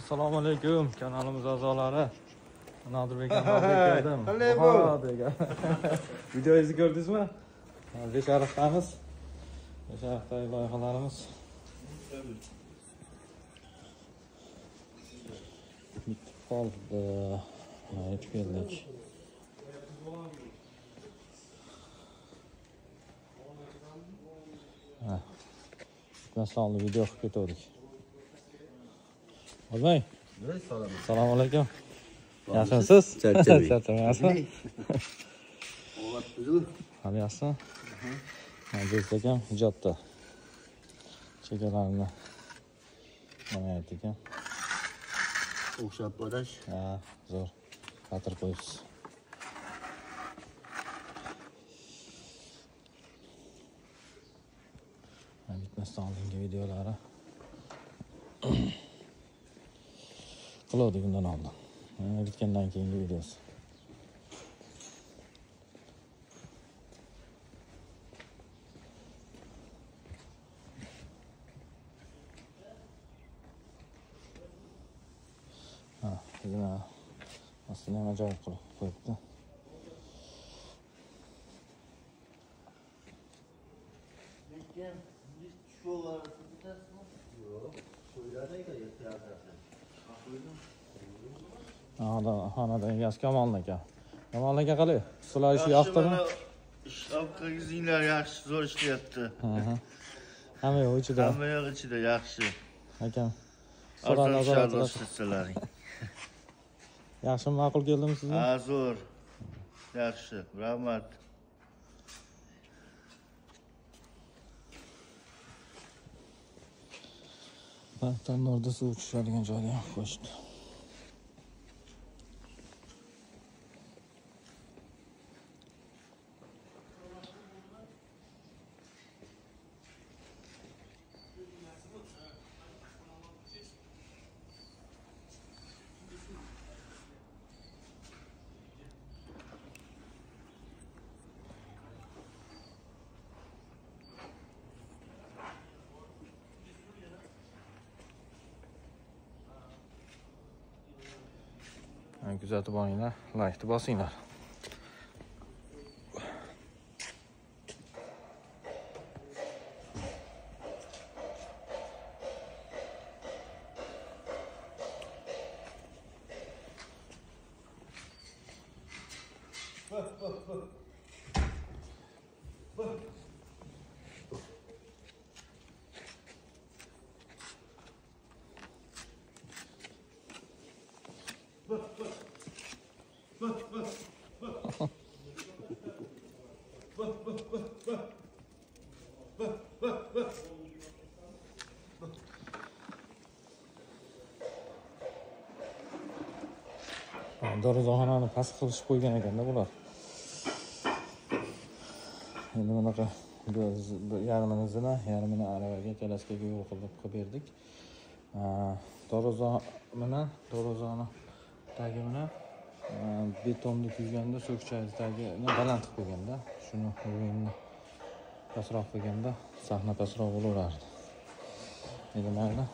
Assalomu alaykum kanalimiz a'zolari. Nodirbek edim. Videoyingizni ko'rdingizmi? Beshariqdamiz. Beshariqdagi loyihalarimiz. Bitib qoldi. Yetib keldik. Masallı video qilib ketdik. Olmay. Assalomu alaykum. Yaxshimisiz? Charchamayapsizmi? Hali yaxshimi? Biz ekan ijodda. Chegaralarni mana aytgan. O'xshab bo'lash. Ha, zo'r. Xatir qo'yibsiz. Bitmasdan oldingi videolari qiluvdik undan oldin. Bitgandan keyingi videosi. Ha, yana aslında ham ajoyib qilib qo'yibdi. Xonada egasi Kamol aka. Kamol aka qalay? Sizlar ish yoqdimi? Ishlar yaxshi, zo'r ishlayapti. Hamma yo'q ichida. Hamma yo'q ichida yaxshi. Akam. So'ralaring. Yaxshi, ma'qul keldimi sizga? Ha, zo'r. Yaxshi, rahmat. Tannorda suv tushadigan joyga ham qo'shdi. Kuzatib boringlar, like bosinglar. Darvozaxonani past qilishib qo'ygan ekanda bular. Endi bunaqa yarmini aravaga, kalaskaga yo'l qilib berdik. Darvozani tagi bilan betonni kuyganda so'kchani tagini baland qilib qo'yganda, shuni o'yinni pastroq qilganda sahna pastroq bo'laverardi. Endi mayli.